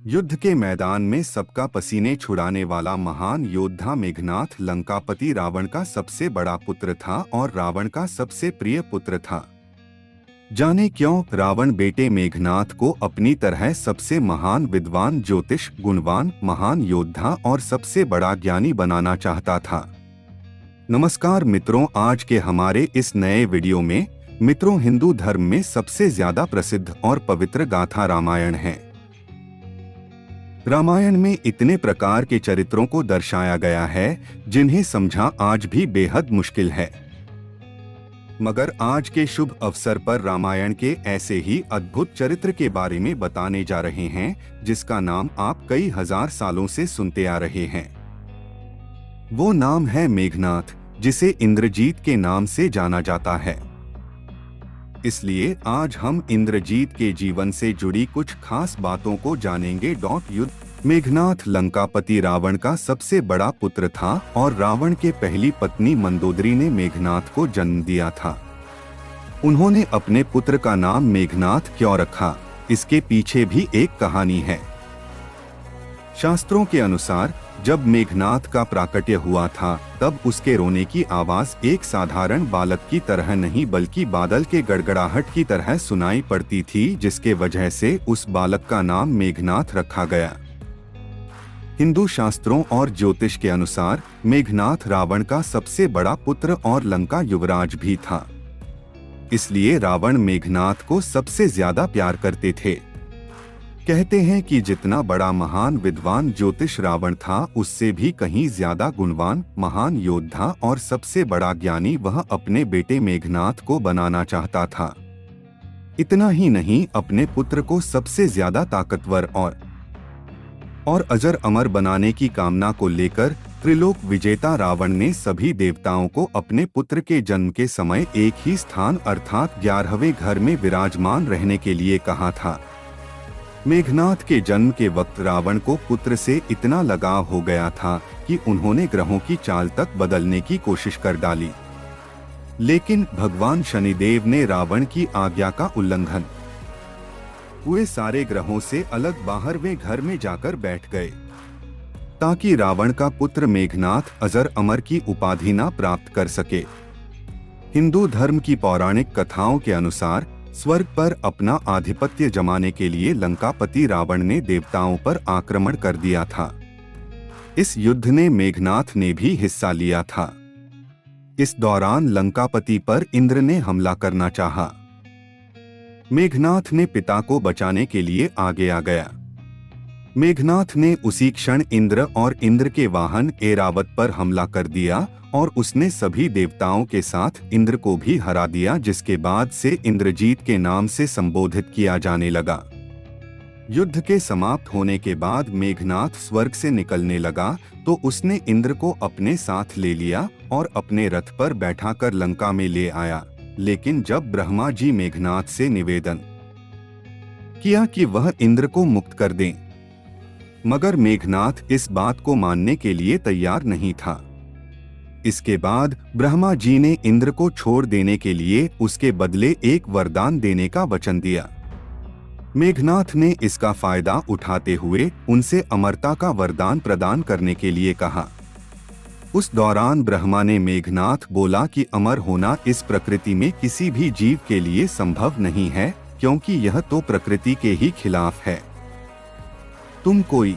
युद्ध के मैदान में सबका पसीने छुड़ाने वाला महान योद्धा मेघनाथ लंकापति रावण का सबसे बड़ा पुत्र था और रावण का सबसे प्रिय पुत्र था। जाने क्यों रावण बेटे मेघनाथ को अपनी तरह सबसे महान विद्वान, ज्योतिष, गुणवान, महान योद्धा और सबसे बड़ा ज्ञानी बनाना चाहता था। नमस्कार मित्रों, आज के हमारे इस नए वीडियो में मित्रों हिंदू धर्म में सबसे ज्यादा प्रसिद्ध और पवित्र गाथा रामायण है। रामायण में इतने प्रकार के चरित्रों को दर्शाया गया है जिन्हें समझा आज भी बेहद मुश्किल है। मगर आज के शुभ अवसर पर रामायण के ऐसे ही अद्भुत चरित्र के बारे में बताने जा रहे हैं जिसका नाम आप कई हजार सालों से सुनते आ रहे हैं। वो नाम है मेघनाथ, जिसे इंद्रजीत के नाम से जाना जाता है। इसलिए आज हम इंद्रजीत के जीवन से जुड़ी कुछ खास बातों को जानेंगे। युद्ध मेघनाथ लंकापति रावण का सबसे बड़ा पुत्र था और रावण के पहली पत्नी मंदोदरी ने मेघनाथ को जन्म दिया था। उन्होंने अपने पुत्र का नाम मेघनाथ क्यों रखा, इसके पीछे भी एक कहानी है। शास्त्रों के अनुसार जब मेघनाथ का प्राकट्य हुआ था तब उसके रोने की आवाज एक साधारण बालक की तरह नहीं बल्कि बादल के गड़गड़ाहट की तरह सुनाई पड़ती थी, जिसके वजह से उस बालक का नाम मेघनाथ रखा गया। हिंदू शास्त्रों और ज्योतिष के अनुसार मेघनाथ रावण का सबसे बड़ा पुत्र और लंका युवराज भी था। इसलिए रावण मेघनाथ को सबसे ज्यादा प्यार करते थे। कहते हैं कि जितना बड़ा महान विद्वान ज्योतिष रावण था, उससे भी कहीं ज्यादा गुणवान, महान योद्धा और सबसे बड़ा ज्ञानी वह अपने बेटे मेघनाथ को बनाना चाहता था। इतना ही नहीं, अपने पुत्र को सबसे ज्यादा ताकतवर और अजर अमर बनाने की कामना को लेकर त्रिलोक विजेता रावण ने सभी देवताओं को अपने पुत्र के जन्म के समय एक ही स्थान अर्थात 11वें घर में विराजमान रहने के लिए कहा था। मेघनाथ के जन्म के वक्त रावण को पुत्र से इतना लगाव हो गया था कि उन्होंने ग्रहों की चाल तक बदलने की कोशिश कर डाली, लेकिन भगवान शनिदेव ने रावण की आज्ञा का उल्लंघन हुए सारे ग्रहों से अलग 12वें घर में जाकर बैठ गए, ताकि रावण का पुत्र मेघनाथ अजर अमर की उपाधि न प्राप्त कर सके। हिंदू धर्म की पौराणिक कथाओं के अनुसार स्वर्ग पर अपना आधिपत्य जमाने के लिए लंकापति रावण ने देवताओं पर आक्रमण कर दिया था। इस युद्ध में मेघनाथ ने भी हिस्सा लिया था। इस दौरान लंकापति पर इंद्र ने हमला करना चाहा। मेघनाथ ने पिता को बचाने के लिए आगे आ गया। मेघनाथ ने उसी क्षण इंद्र और इंद्र के वाहन ऐरावत पर हमला कर दिया और उसने सभी देवताओं के साथ इंद्र को भी हरा दिया, जिसके बाद से इंद्रजीत के नाम से संबोधित किया जाने लगा। युद्ध के समाप्त होने के बाद मेघनाथ स्वर्ग से निकलने लगा तो उसने इंद्र को अपने साथ ले लिया और अपने रथ पर बैठाकर लंका में ले आया। लेकिन जब ब्रह्मा जी मेघनाथ से निवेदन किया कि वह इंद्र को मुक्त कर दें, मगर मेघनाथ इस बात को मानने के लिए तैयार नहीं था। इसके बाद ब्रह्मा जी ने इंद्र को छोड़ देने के लिए उसके बदले एक वरदान देने का वचन दिया। मेघनाथ ने इसका फायदा उठाते हुए उनसे अमरता का वरदान प्रदान करने के लिए कहा। उस दौरान ब्रह्मा ने मेघनाथ बोला कि अमर होना इस प्रकृति में किसी भी जीव के लिए संभव नहीं है, क्योंकि यह तो प्रकृति के ही खिलाफ है। तुम कोई